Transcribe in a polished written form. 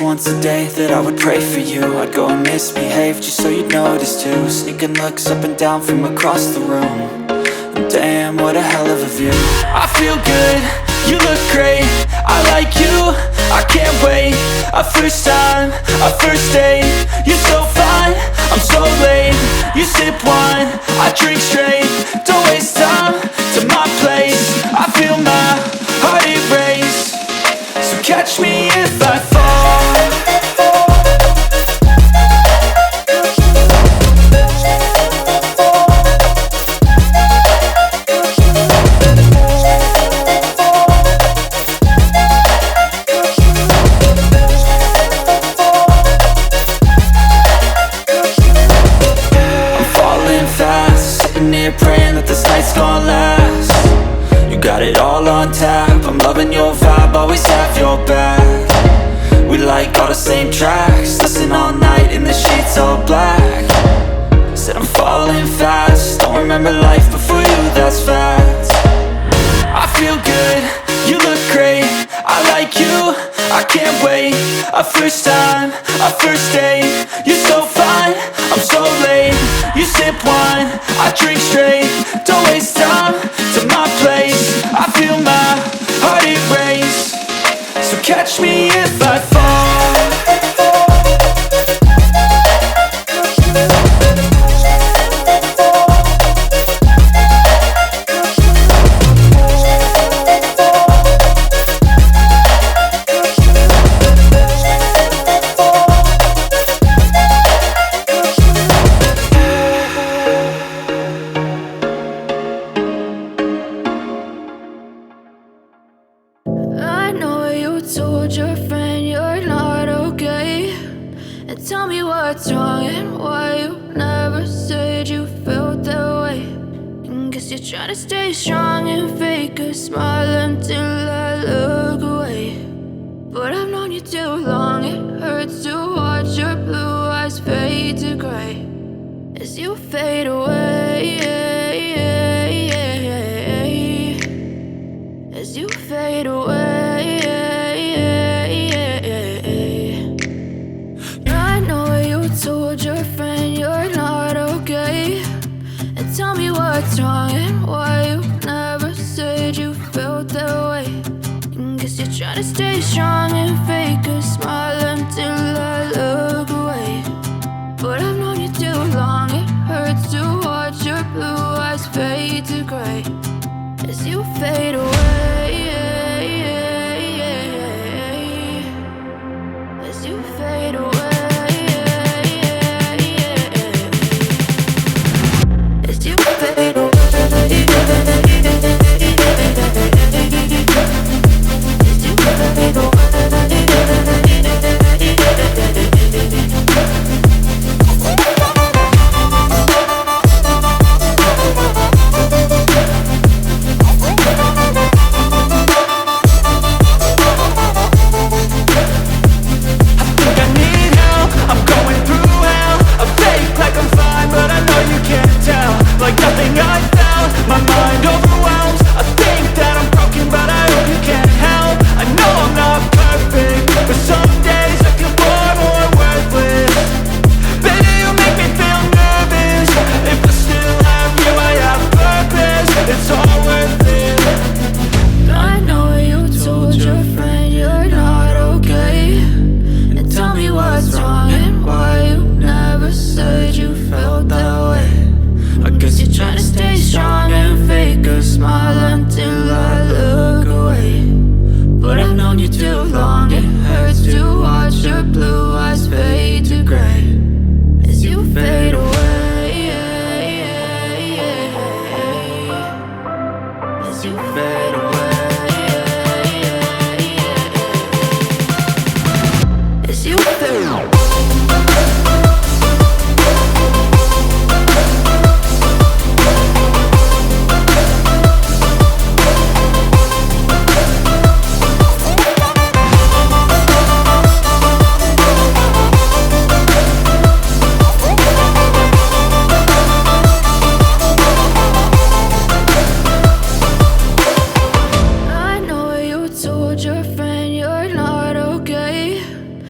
once a day that I would pray for you. I'd go and misbehave just so you'd notice too. Sneaking looks up and down from across the room. And damn, what a hell of a view. I feel good, you look great, I like you, I can't wait. A first time, a first date, you're so fine, I'm so late. You sip wine, I drink straight. Don't waste time to my place. I feel my heart erase. So catch me if I fall. Praying that this night's gonna last. You got it all on tap, I'm loving your vibe, always have your back. We like all the same tracks, listen all night in the sheets all black. Said I'm falling fast, don't remember life before you, that's fact. I feel good, you look great, I like you, I can't wait. A first time, a first date, you're so fine, I'm so late. You sip wine, I drink straight. Don't waste time to my place. I feel my heart erase. So catch me if I fall. Try to stay strong and fake a smile until I look away. But I've known you too long, it hurts to watch your blue eyes fade to gray as you fade away. As you fade away. I know you told your friend you're not okay. And tell me what's wrong and why you never said you felt that way. And guess you're trying to stay strong and fake a smile until I look away. But I've known you too long, it hurts to watch your blue eyes fade to gray as you fade away. As you fade away. Like nothing I found, my mind overwhelms. I think that I'm broken, but I hope you can't help. I know I'm not perfect, but some days I feel far more worthless. Baby, you make me feel nervous. If I still have you, I have purpose. It's all worth it. I know you told your friend you're not okay. And tell me what's wrong and why you never said you felt that way. I guess you're trying to stay strong and fake a smile until I look away. But I've known you too long, it hurts to watch your blue eyes fade to gray as you fade away. As you fade away. As you fade away. Told your friend